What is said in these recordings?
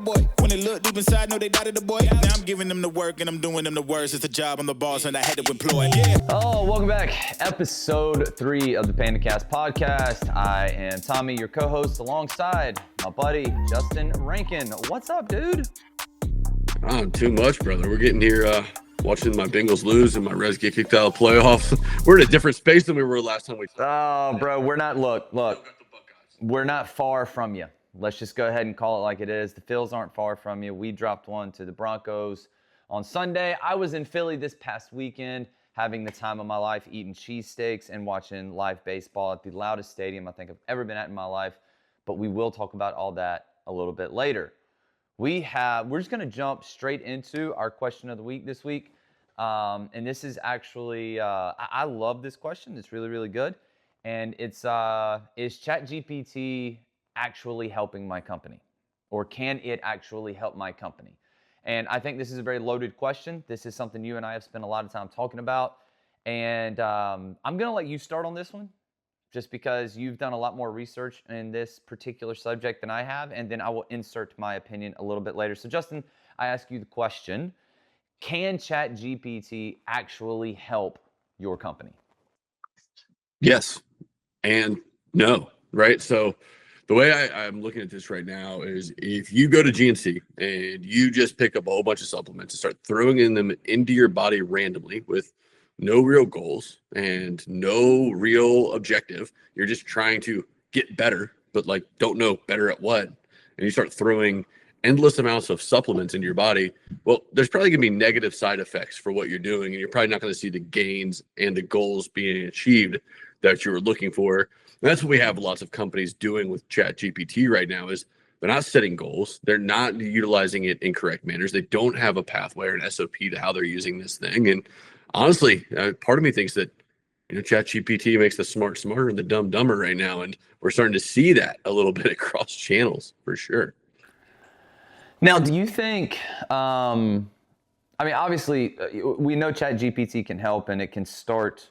boy. When they look deep inside, know they doubted the boy. Now I'm giving them the work and I'm doing them the worst. It's a job, I'm the boss, and I had to employ. Yeah. Oh, welcome back. Episode 3 of the PandaCast podcast. I am Tommy, your co-host, alongside my buddy, Justin Rankin. What's up, dude? Too much, brother. We're getting here watching my Bengals lose and my Reds get kicked out of playoffs. We're in a different space than we were last time we talked. Oh, bro, we're not, look, we're not far from you. Let's just go ahead and call it like it is. The Phils aren't far from you. We dropped one to the Broncos on Sunday. I was in Philly this past weekend, having the time of my life, eating cheesesteaks and watching live baseball at the loudest stadium I think I've ever been at in my life. But we will talk about all that a little bit later. We're just going to jump straight into our question of the week this week. And this is actually, I love this question. It's really, really good. And it's, is ChatGPT actually helping my company? Or can it actually help my company? And I think this is a very loaded question. This is something you and I have spent a lot of time talking about. And I'm going to let you start on this one, just because you've done a lot more research in this particular subject than I have. And then I will insert my opinion a little bit later. So Justin, I ask you the question, can ChatGPT actually help your company? Yes and no, right? So the way I'm looking at this right now is if you go to GNC and you just pick up a whole bunch of supplements and start throwing them into your body randomly with no real goals and no real objective, you're just trying to get better, but like don't know better at what, and you start throwing endless amounts of supplements into your body, well, there's probably going to be negative side effects for what you're doing, and you're probably not going to see the gains and the goals being achieved that you were looking for. And that's what we have lots of companies doing with ChatGPT right now is they're not setting goals. They're not utilizing it in correct manners. They don't have a pathway or an SOP to how they're using this thing. And honestly, part of me thinks that ChatGPT makes the smart smarter and the dumb dumber right now, and we're starting to see that a little bit across channels for sure. Now, do you think, obviously, we know ChatGPT can help and it can start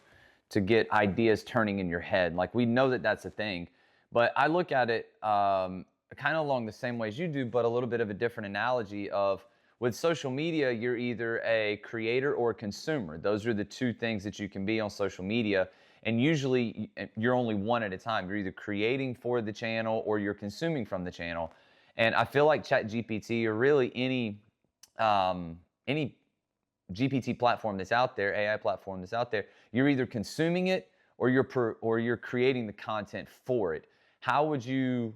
to get ideas turning in your head. Like, we know that that's a thing. But I look at it kind of along the same way as you do, but a little bit of a different analogy of, with social media, you're either a creator or a consumer. Those are the two things that you can be on social media. And usually, you're only one at a time. You're either creating for the channel or you're consuming from the channel. And I feel like ChatGPT or really any GPT platform that's out there, AI platform that's out there, you're either consuming it or you're creating the content for it. How would you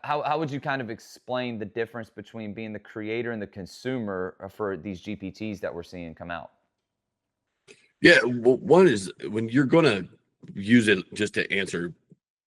kind of explain the difference between being the creator and the consumer for these GPTs that we're seeing come out? Yeah, well, one is when you're going to use it just to answer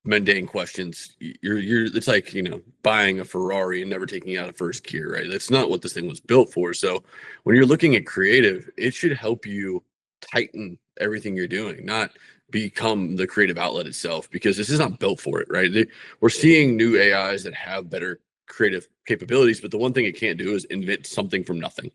mundane questions, it's like buying a Ferrari and never taking out a first gear, right? That's not what this thing was built for. So when you're looking at creative, it should help you tighten everything you're doing, not become the creative outlet itself, because this is not built for it, right? We're seeing new AIs that have better creative capabilities, but the one thing it can't do is invent something from nothing.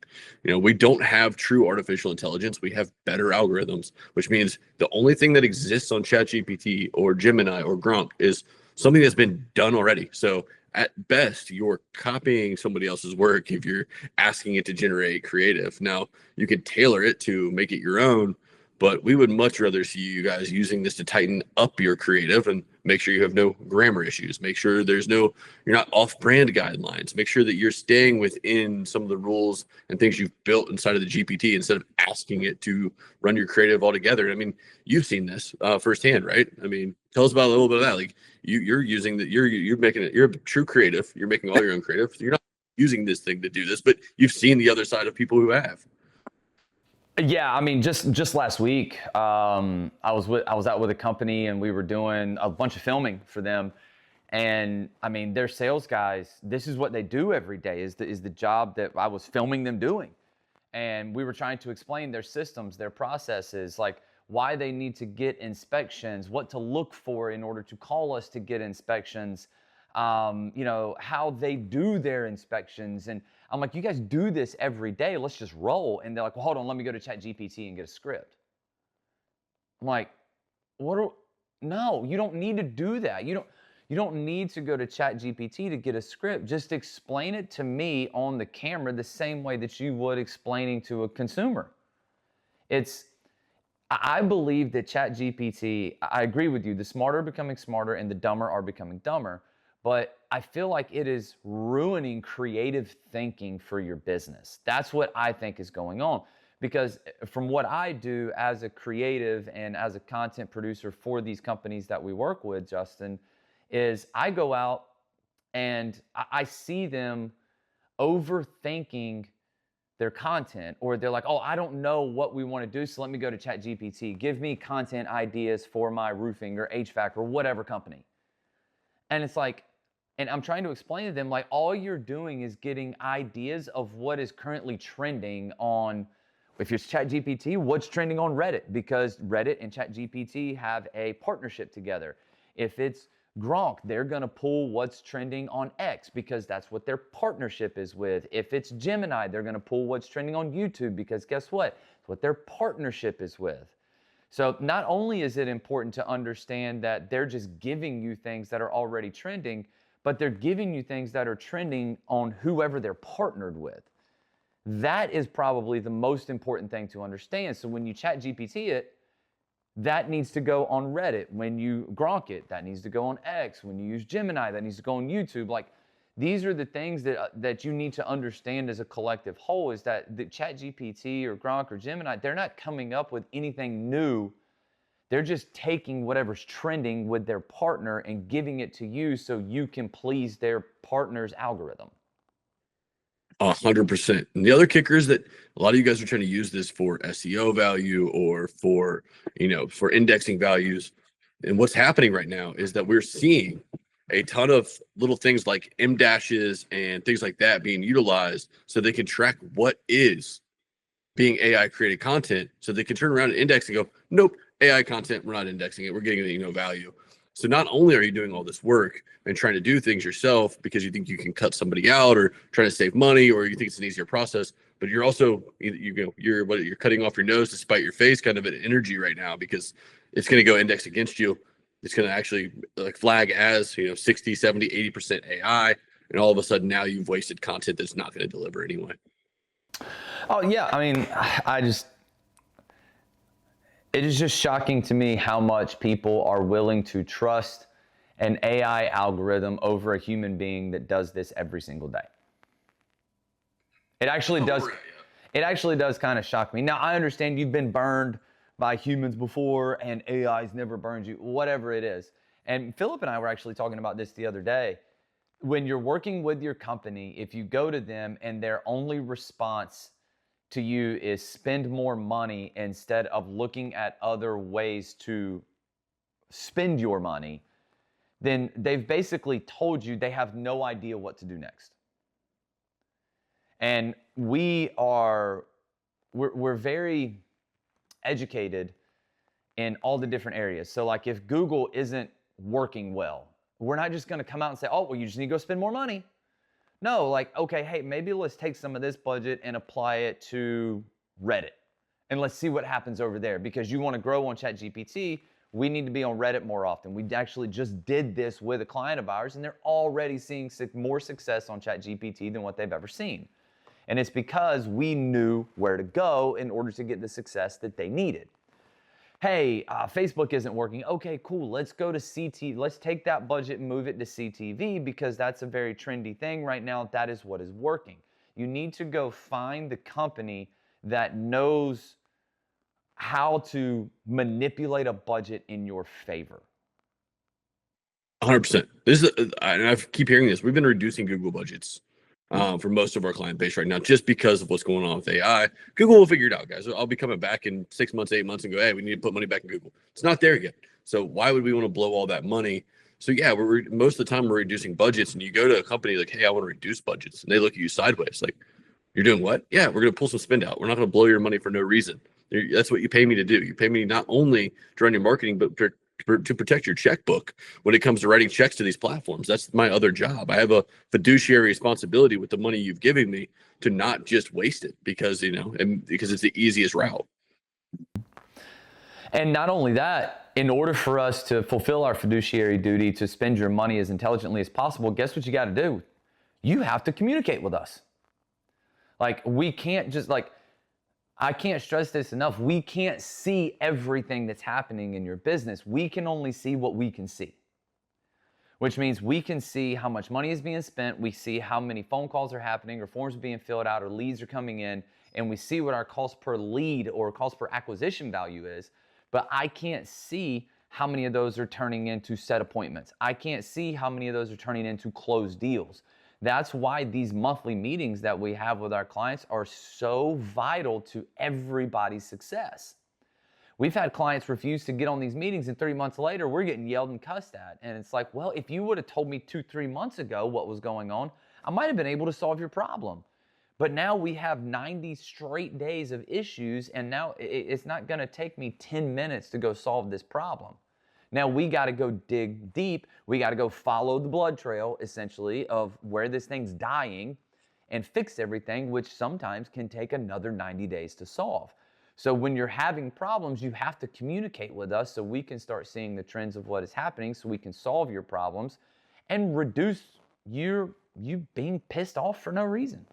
We don't have true artificial intelligence. We have better algorithms, which means the only thing that exists on ChatGPT or Gemini or Grok is something that's been done already. So at best, you're copying somebody else's work if you're asking it to generate creative. Now, you could tailor it to make it your own, but we would much rather see you guys using this to tighten up your creative and make sure you have no grammar issues. Make sure you're not off-brand guidelines. Make sure that you're staying within some of the rules and things you've built inside of the GPT instead of asking it to run your creative altogether. I mean, you've seen this firsthand, right? I mean, tell us about a little bit of that. Like you're using that, you're making it, you're a true creative. You're making all your own creative. You're not using this thing to do this, but you've seen the other side of people who have. Yeah, I mean, just last week, I was out with a company and we were doing a bunch of filming for them, and I mean, their sales guys, this is what they do every day. Is the job that I was filming them doing, and we were trying to explain their systems, their processes, like why they need to get inspections, what to look for in order to call us to get inspections. How they do their inspections. And I'm like, you guys do this every day. Let's just roll. And they're like, well, hold on, let me go to ChatGPT and get a script. I'm like, no, you don't need to do that. You You don't need to go to ChatGPT to get a script. Just explain it to me on the camera the same way that you would explaining to a consumer. I believe that ChatGPT, I agree with you, the smarter are becoming smarter and the dumber are becoming dumber. But I feel like it is ruining creative thinking for your business. That's what I think is going on. Because from what I do as a creative and as a content producer for these companies that we work with, Justin, is I go out and I see them overthinking their content, or they're like, oh, I don't know what we want to do, so let me go to ChatGPT. Give me content ideas for my roofing or HVAC or whatever company. And it's like, and I'm trying to explain to them, like, all you're doing is getting ideas of what is currently trending on, if it's ChatGPT, what's trending on Reddit, because Reddit and ChatGPT have a partnership together. If it's Gronk, they're going to pull what's trending on X because that's what their partnership is with. If it's Gemini, they're going to pull what's trending on YouTube because guess what? It's what their partnership is with. So not only is it important to understand that they're just giving you things that are already trending, but they're giving you things that are trending on whoever they're partnered with. That is probably the most important thing to understand. So when you chat GPT it, that needs to go on Reddit. When you Gronk it, that needs to go on X. When you use Gemini, that needs to go on YouTube. Like, these are the things that you need to understand as a collective whole, is that the ChatGPT or Gronk or Gemini, they're not coming up with anything new. They're just taking whatever's trending with their partner and giving it to you so you can please their partner's algorithm. 100%. And the other kicker is that a lot of you guys are trying to use this for SEO value or for, for indexing values. And what's happening right now is that we're seeing a ton of little things like M dashes and things like that being utilized so they can track what is being AI created content, so they can turn around and index and go, nope, AI content, we're not indexing it. We're getting value. So not only are you doing all this work and trying to do things yourself because you think you can cut somebody out or trying to save money or you think it's an easier process, but you're also you're cutting off your nose to spite your face kind of an energy right now, because it's going to go index against you. It's going to actually flag as 60, 70, 80% AI, and all of a sudden now you've wasted content that's not going to deliver anyway. Oh yeah, I mean, it is just shocking to me how much people are willing to trust an AI algorithm over a human being that does this every single day. It actually does. It actually does kind of shock me. Now, I understand you've been burned by humans before and AI's never burned you, whatever it is. And Philip and I were actually talking about this the other day. When you're working with your company, if you go to them and their only response to you is spend more money instead of looking at other ways to spend your money, then they've basically told you they have no idea what to do next. And we're very educated in all the different areas. So like if Google isn't working well, we're not just going to come out and say, oh, well, you just need to go spend more money. No, like, okay, hey, maybe let's take some of this budget and apply it to Reddit. And let's see what happens over there. Because you want to grow on ChatGPT, we need to be on Reddit more often. We actually just did this with a client of ours, and they're already seeing more success on ChatGPT than what they've ever seen. And it's because we knew where to go in order to get the success that they needed. Hey, Facebook isn't working. Okay, cool. Let's go to CTV. Let's take that budget and move it to CTV because that's a very trendy thing right now. That is what is working. You need to go find the company that knows how to manipulate a budget in your favor. 100%. And I keep hearing this. We've been reducing Google budgets for most of our client base right now, just because of what's going on with AI. Google will figure it out, guys. I'll be coming back in 6 months, 8 months and go, hey, we need to put money back in Google. It's not there yet. So why would we want to blow all that money? So yeah, most of the time we're reducing budgets, and you go to a company like, hey, I want to reduce budgets. And they look at you sideways like, you're doing what? Yeah, we're going to pull some spend out. We're not going to blow your money for no reason. That's what you pay me to do. You pay me not only to run your marketing, but to protect your checkbook when it comes to writing checks to these platforms. That's my other job. I have a fiduciary responsibility with the money you've given me to not just waste it because it's the easiest route. And not only that, in order for us to fulfill our fiduciary duty to spend your money as intelligently as possible, guess what you got to do? You have to communicate with us. Like, we can't just, like, I can't stress this enough. We can't see everything that's happening in your business. We can only see what we can see, which means we can see how much money is being spent. We see how many phone calls are happening or forms are being filled out or leads are coming in, and we see what our cost per lead or cost per acquisition value is. But I can't see how many of those are turning into set appointments. I can't see how many of those are turning into closed deals. That's why these monthly meetings that we have with our clients are so vital to everybody's success. We've had clients refuse to get on these meetings, and 3 months later, we're getting yelled and cussed at. And it's like, well, if you would have told me 2-3 months ago what was going on, I might have been able to solve your problem. But now we have 90 straight days of issues, and now it's not going to take me 10 minutes to go solve this problem. Now we got to go dig deep. We got to go follow the blood trail, essentially, of where this thing's dying and fix everything, which sometimes can take another 90 days to solve. So when you're having problems, you have to communicate with us so we can start seeing the trends of what is happening, so we can solve your problems and reduce you being pissed off for no reason.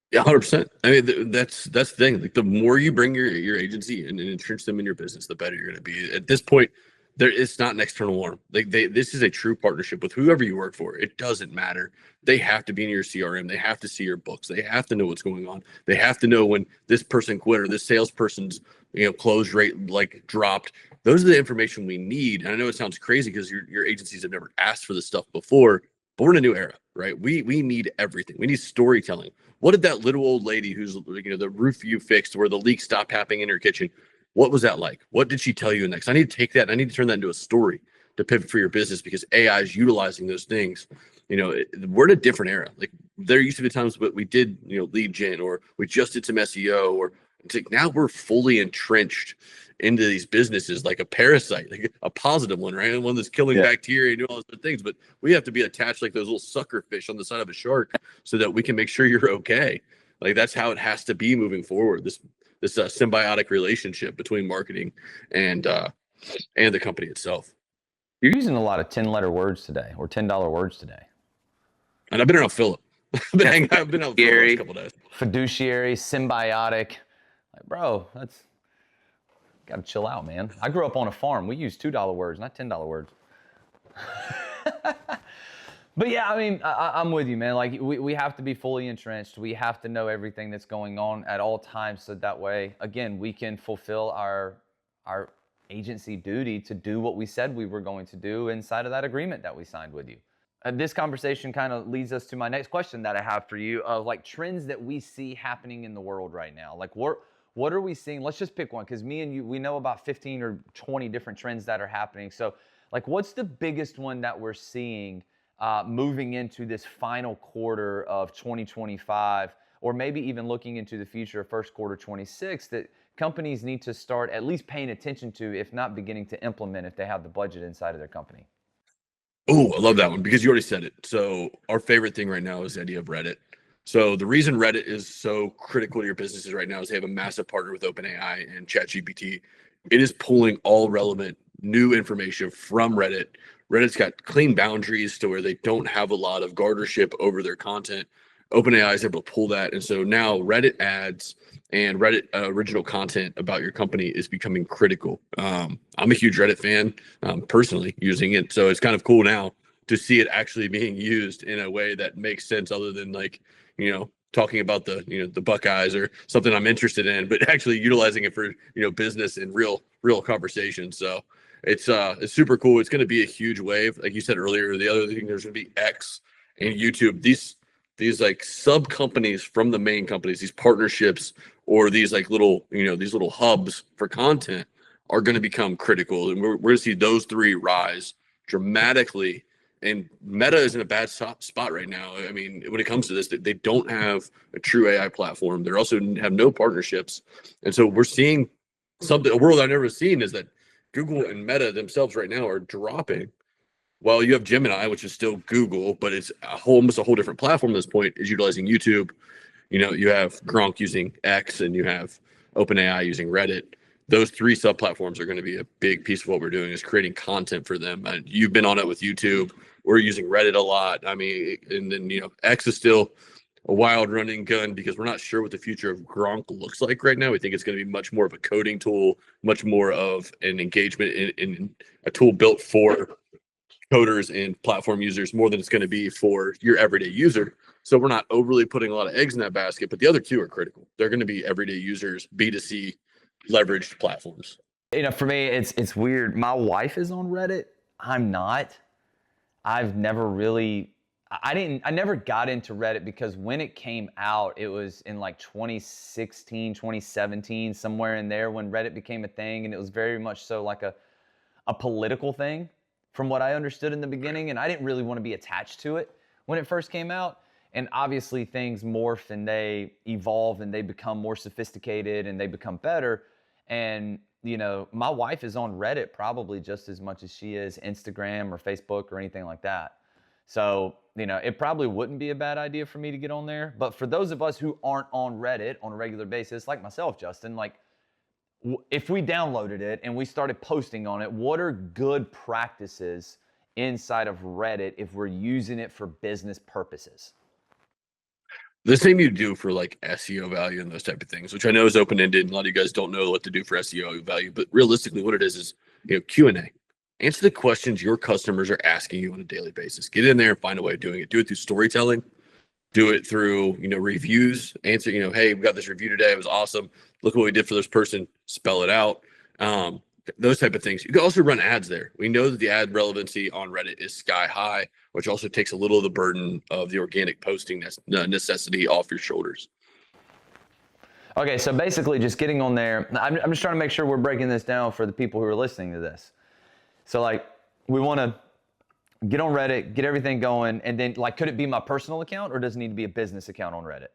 Yeah, 100%. I mean, that's the thing. Like, the more you bring your agency and entrench them in your business, the better you're going to be. At this point, it's not an external arm. Like, this is a true partnership with whoever you work for. It doesn't matter. They have to be in your CRM. They have to see your books. They have to know what's going on. They have to know when this person quit or this salesperson's close rate like dropped. Those are the information we need. And I know it sounds crazy because your agencies have never asked for this stuff before, but we're in a new era, right? We need everything. We need storytelling. What did that little old lady who's the roof you fixed where the leak stopped happening in her kitchen? What was that like? What did she tell you next? I need to take that and I need to turn that into a story to pivot for your business, because AI is utilizing those things. We're in a different era. Like, there used to be times that we did, lead gen, or we just did some SEO, or it's like now we're fully entrenched into these businesses like a parasite, like a positive one, right? And one that's killing bacteria and all those other things. But we have to be attached like those little sucker fish on the side of a shark so that we can make sure you're okay. Like, that's how it has to be moving forward. This symbiotic relationship between marketing and the company itself. You're using a lot of 10-letter words today, or $10 words today. And I've been around Philip. I've been out with Philip a couple days. Fiduciary, symbiotic. Like, bro, that's gotta chill out, man. I grew up on a farm. We use $2 words, not $10 words. But yeah, I mean, I'm with you, man. Like, we have to be fully entrenched. We have to know everything that's going on at all times, so that way, again, we can fulfill our agency duty to do what we said we were going to do inside of that agreement that we signed with you. This conversation kind of leads us to my next question that I have for you, of like trends that we see happening in the world right now. Like, what are we seeing? Let's just pick one, because me and you, we know about 15 or 20 different trends that are happening. So like, what's the biggest one that we're seeing moving into this final quarter of 2025, or maybe even looking into the future of first quarter 26, that companies need to start at least paying attention to, if not beginning to implement, if they have the budget inside of their company? Oh, I love that one, because you already said it. So our favorite thing right now is the idea of Reddit. So the reason Reddit is so critical to your businesses right now is they have a massive partner with OpenAI and ChatGPT. It is pulling all relevant new information from Reddit. Reddit's got clean boundaries to where they don't have a lot of guardianship over their content. OpenAI is able to pull that. And so now Reddit ads and Reddit original content about your company is becoming critical. I'm a huge Reddit fan, personally using it. So it's kind of cool now to see it actually being used in a way that makes sense, other than like, talking about the Buckeyes or something I'm interested in, but actually utilizing it for, business and real conversation. So it's super cool. It's going to be a huge wave. Like you said earlier, the other thing, there's going to be X and YouTube. These like sub companies from the main companies, these partnerships, or these like little, these little hubs for content are going to become critical. And we're going to see those three rise dramatically. And Meta is in a bad spot right now. I mean, when it comes to this, they don't have a true AI platform. They also have no partnerships. And so we're seeing something, a world I've never seen, is that Google and Meta themselves right now are dropping. While you have Gemini, which is still Google, but it's almost a whole different platform at this point, is utilizing YouTube. You have Gronk using X, and you have OpenAI using Reddit. those three sub platforms are going to be a big piece of what we're doing is creating content for them. You've been on it with YouTube. We're using Reddit a lot. I mean, and then, X is still a wild running gun because we're not sure what the future of Gronk looks like right now. We think it's going to be much more of a coding tool, much more of an engagement in a tool built for coders and platform users more than it's going to be for your everyday user. So we're not overly putting a lot of eggs in that basket, but the other two are critical. They're going to be everyday users, B2C leveraged platforms. For me, it's weird. My wife is on Reddit. I'm not. I've never really, I never got into Reddit because when it came out, it was in like 2016, 2017, somewhere in there when Reddit became a thing. And it was very much so like a political thing from what I understood in the beginning. And I didn't really want to be attached to it when it first came out. And obviously things morph and they evolve and they become more sophisticated and they become better. And my wife is on Reddit probably just as much as she is Instagram or Facebook or anything like that. So, it probably wouldn't be a bad idea for me to get on there. But for those of us who aren't on Reddit on a regular basis, like myself, Justin, like if we downloaded it and we started posting on it, what are good practices inside of Reddit if we're using it for business purposes? The same you do for like SEO value and those type of things, which I know is open-ended and a lot of you guys don't know what to do for SEO value, but realistically what it is Q&A. Answer the questions your customers are asking you on a daily basis. Get in there and find a way of doing it. Do it through storytelling. Do it through, reviews. Answer, hey, we got this review today. It was awesome. Look what we did for this person. Spell it out. Those type of things. You can also run ads there. We know that the ad relevancy on Reddit is sky high, which also takes a little of the burden of the organic posting necessity off your shoulders. Okay, so basically just getting on there. I'm just trying to make sure we're breaking this down for the people who are listening to this. So we want to get on Reddit, get everything going, and then could it be my personal account or does it need to be a business account on Reddit?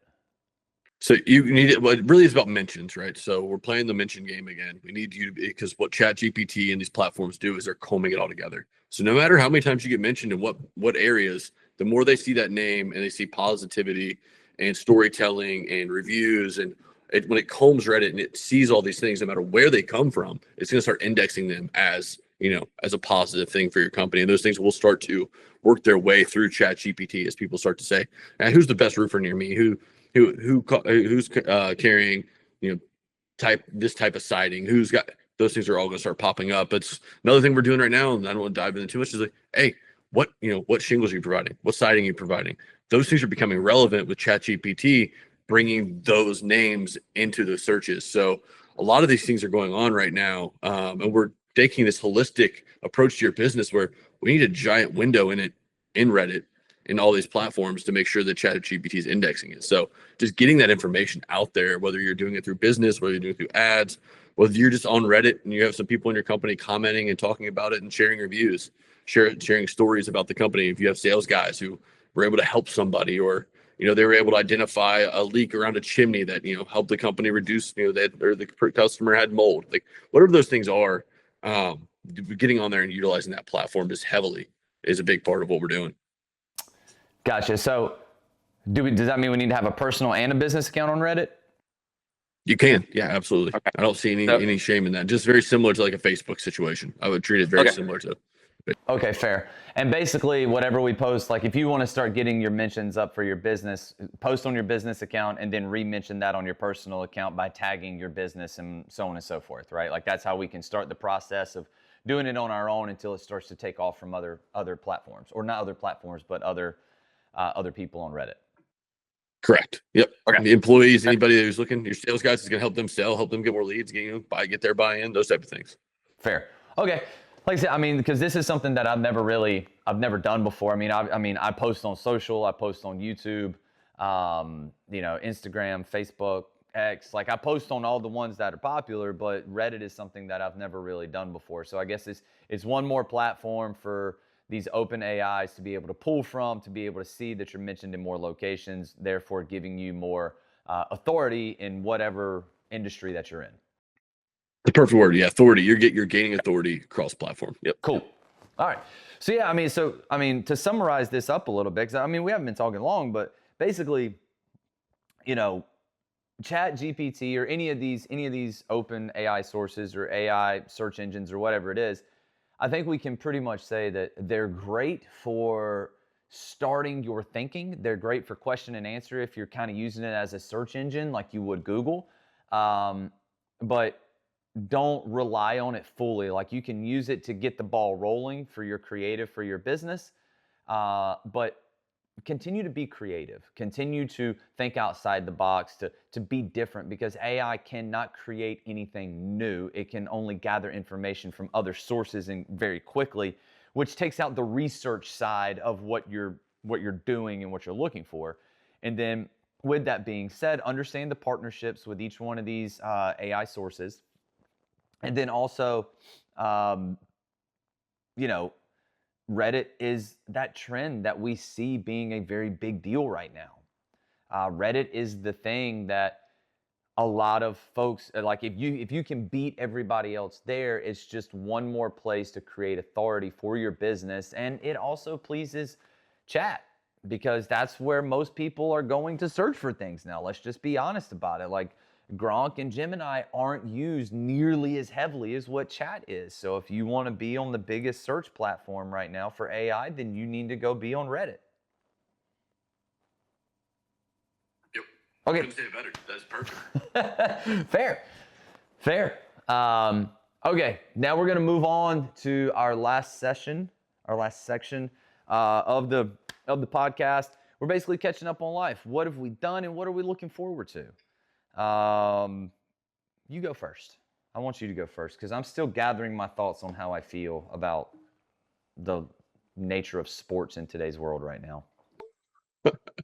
So you need it. Well, it really is about mentions, right? So we're playing the mention game again. We need you to be, because what ChatGPT and these platforms do is they're combing it all together. So no matter how many times you get mentioned in what areas, the more they see that name and they see positivity and storytelling and reviews and when it combs Reddit and it sees all these things, no matter where they come from, it's going to start indexing them as a positive thing for your company. And those things will start to work their way through ChatGPT as people start to say, who's the best roofer near me? Who's carrying, this type of siding? Who's got those things are all going to start popping up. It's another thing we're doing right now, and I don't want to dive into too much. Is like, hey, what shingles are you providing? What siding are you providing? Those things are becoming relevant with ChatGPT, bringing those names into the searches. So a lot of these things are going on right now, and we're taking this holistic approach to your business where we need a giant window in Reddit, in all these platforms to make sure that ChatGPT is indexing it. So just getting that information out there, whether you're doing it through business, whether you're doing it through ads, whether you're just on Reddit and you have some people in your company commenting and talking about it and sharing reviews, sharing stories about the company. If you have sales guys who were able to help somebody or, they were able to identify a leak around a chimney that, helped the company reduce, that, or the customer had mold, like whatever those things are, getting on there and utilizing that platform is a big part of what we're doing. Gotcha. So does that mean we need to have a personal and a business account on Reddit? You can. Yeah, absolutely. Okay. I don't see any shame in that. Just very similar to like a Facebook situation. I would treat it very similar to. Okay, fair. And basically whatever we post, like if you want to start getting your mentions up for your business, post on your business account and then re-mention that on your personal account by tagging your business and so on and so forth, right? Like that's how we can start the process of doing it on our own until it starts to take off from other platforms, or not other platforms, but other people on Reddit. Correct. Yep. Okay. The employees, anybody who's looking, your sales guys is going to help them sell, help them get more leads, get their buy-in, those type of things. Fair. Okay. Like I said, because this is something that I've never done before. I post on social, I post on YouTube, Instagram, Facebook, X. Like I post on all the ones that are popular, but Reddit is something that I've never really done before. So I guess it's one more platform for these open AIs to be able to pull from, to be able to see that you're mentioned in more locations, therefore giving you more authority in whatever industry that you're in. The perfect word. Yeah. Authority. You're gaining authority across platform. Yep. Cool. All right. So yeah, to summarize this up a little bit, because we haven't been talking long, but basically, ChatGPT or any of these open AI sources or AI search engines or whatever it is, I think we can pretty much say that they're great for starting your thinking. They're great for question and answer if you're kind of using it as a search engine like you would Google. But don't rely on it fully. Like, you can use it to get the ball rolling for your creative, for your business, but continue to be creative, continue to think outside the box, to be different, because AI cannot create anything new. It can only gather information from other sources and very quickly, which takes out the research side of what you're doing and what you're looking for. And then, with that being said, understand the partnerships with each one of these AI sources. And then also, you know, Reddit is that trend that we see being a very big deal right now. Reddit is the thing that a lot of folks like. If you can beat everybody else there, it's just one more place to create authority for your business, and it also pleases chat, because that's where most people are going to search for things now. Let's just be honest about it. Like, Gronk and Gemini aren't used nearly as heavily as what chat is. So if you want to be on the biggest search platform right now for AI, then you need to go be on Reddit. Yep. Okay. Couldn't say it better. That's perfect. Fair. Okay, now we're going to move on to our last section of the podcast. We're basically catching up on life. What have we done and what are we looking forward to? You go first. I want you to go first, because I'm still gathering my thoughts on how I feel about the nature of sports in today's world right now.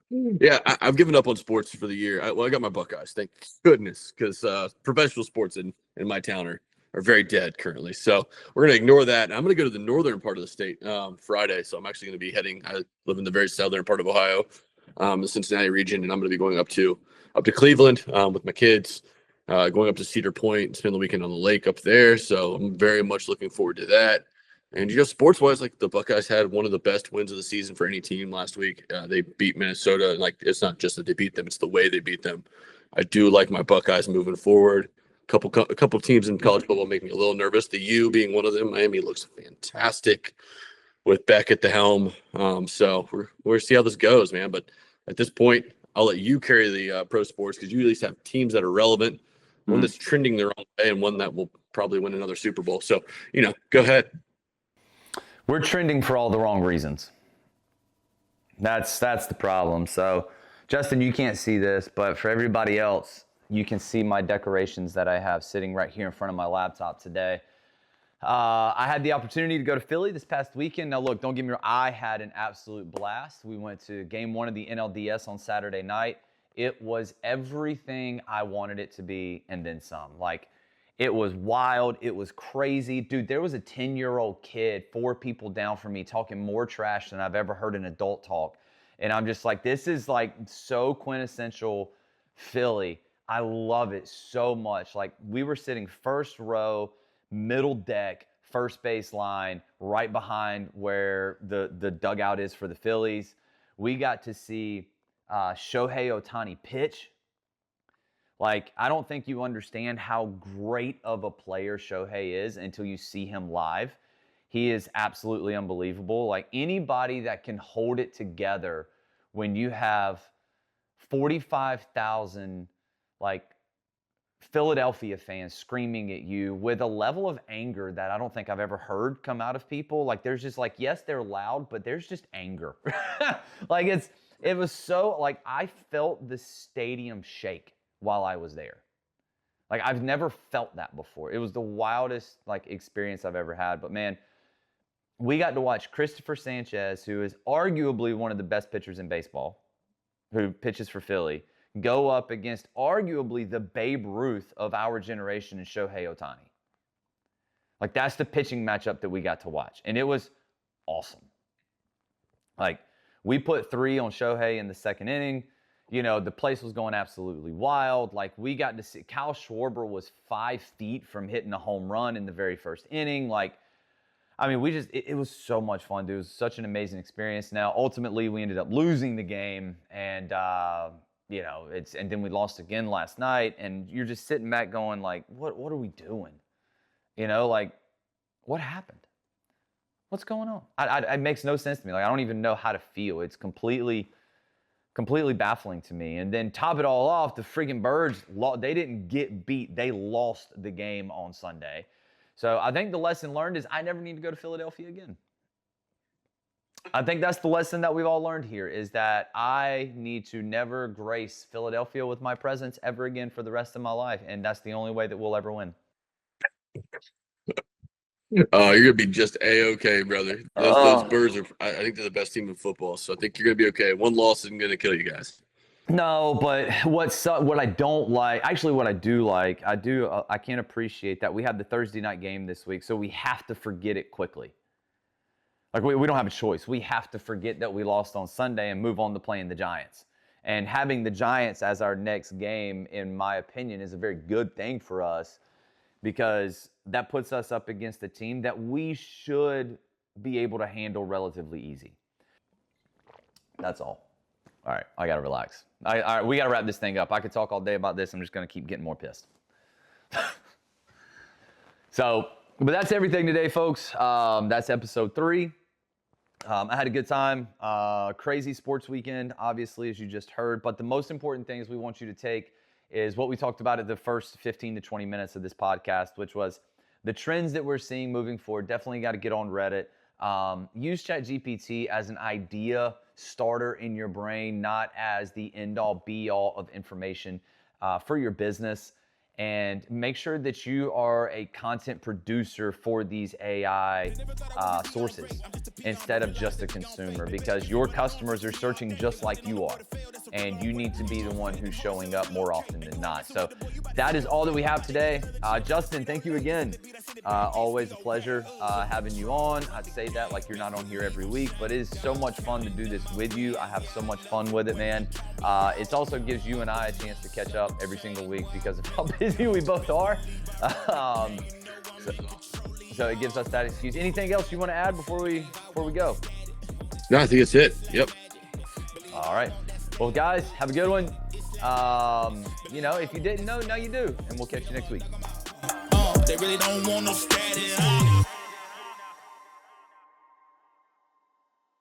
Yeah, I've given up on sports for the year. I got my Buckeyes, thank goodness, because professional sports in my town are very dead currently. So we're going to ignore that. I'm going to go to the northern part of the state Friday. So I'm actually going to be heading. I live in the very southern part of Ohio, the Cincinnati region, and I'm going to be going up to Cleveland with my kids, going up to Cedar Point, spend the weekend on the lake up there. So I'm very much looking forward to that. And sports wise, like, the Buckeyes had one of the best wins of the season for any team last week. They beat Minnesota. Like, it's not just that they beat them; it's the way they beat them. I do like my Buckeyes moving forward. A couple teams in college football make me a little nervous. The U being one of them. Miami looks fantastic with Beck at the helm. So we'll see how this goes, man. But at this point, I'll let you carry the pro sports, because you at least have teams that are relevant, one that's trending the wrong way, and one that will probably win another Super Bowl. So, go ahead. We're trending for all the wrong reasons. That's the problem. So, Justin, you can't see this, but for everybody else, you can see my decorations that I have sitting right here in front of my laptop today. I had the opportunity to go to Philly this past weekend. Now, look, don't get me wrong, I had an absolute blast. We went to game 1 of the NLDS on Saturday night. It was everything I wanted it to be, and then some. Like, it was wild. It was crazy. Dude, there was a 10-year-old kid 4 people down from me talking more trash than I've ever heard an adult talk. And I'm just like, this is like so quintessential Philly. I love it so much. Like, we were sitting first row, middle deck, first base line, right behind where the dugout is for the Phillies. We got to see Shohei Ohtani pitch. Like, I don't think you understand how great of a player Shohei is until you see him live. He is absolutely unbelievable. Like, anybody that can hold it together when you have 45,000, like, Philadelphia fans screaming at you with a level of anger that I don't think I've ever heard come out of people. Like, there's just like, yes, they're loud, but there's just anger. Like, it was so, like, I felt the stadium shake while I was there. Like, I've never felt that before. It was the wildest, like, experience I've ever had. But man, we got to watch Christopher Sanchez, who is arguably one of the best pitchers in baseball, who pitches for Philly, go up against arguably the Babe Ruth of our generation in Shohei Ohtani. Like, that's the pitching matchup that we got to watch. And it was awesome. Like, we put 3 on Shohei in the second inning. The place was going absolutely wild. Like, we got to see Kyle Schwarber was 5 feet from hitting a home run in the very first inning. Like, I mean, it was so much fun, dude. It was such an amazing experience. Now, ultimately, we ended up losing the game, and you know, and then we lost again last night, and you're just sitting back going like, what are we doing? You know, like, what happened? What's going on? It makes no sense to me. Like, I don't even know how to feel. It's completely baffling to me. And then top it all off, the freaking Birds, they didn't get beat. They lost the game on Sunday. So I think the lesson learned is I never need to go to Philadelphia again. I think that's the lesson that we've all learned here, is that I need to never grace Philadelphia with my presence ever again for the rest of my life. And that's the only way that we'll ever win. Oh, you're gonna be just A-okay, brother. Those Birds are, I think they're the best team in football, so I think you're gonna be okay. One loss isn't gonna kill you guys. No, but what I don't like, actually what I do like, I can't appreciate that we have the Thursday night game this week, so we have to forget it quickly. Like, we don't have a choice. We have to forget that we lost on Sunday and move on to playing the Giants. And having the Giants as our next game, in my opinion, is a very good thing for us, because that puts us up against a team that we should be able to handle relatively easy. That's all. All right, I got to relax. All right, we got to wrap this thing up. I could talk all day about this. I'm just going to keep getting more pissed. But that's everything today, folks. That's episode 3. I had a good time. Crazy sports weekend, obviously, as you just heard. But the most important things we want you to take is what we talked about at the first 15 to 20 minutes of this podcast, which was the trends that we're seeing moving forward. Definitely got to get on Reddit. Use ChatGPT as an idea starter in your brain, not as the end-all, be-all of information for your business. And make sure that you are a content producer for these AI sources instead of just a consumer, because your customers are searching just like you are, and you need to be the one who's showing up more often than not. So that is all that we have today. Justin, thank you again. Always a pleasure having you on. I'd say that like you're not on here every week, but it is so much fun to do this with you. I have so much fun with it, man. It also gives you and I a chance to catch up every single week because of how busy we both are. So it gives us that excuse. Anything else you want to add before we go? No, I think it's it. Yep. All right. Well, guys, have a good one. If you didn't know, now you do. And we'll catch you next week. They really don't want no status.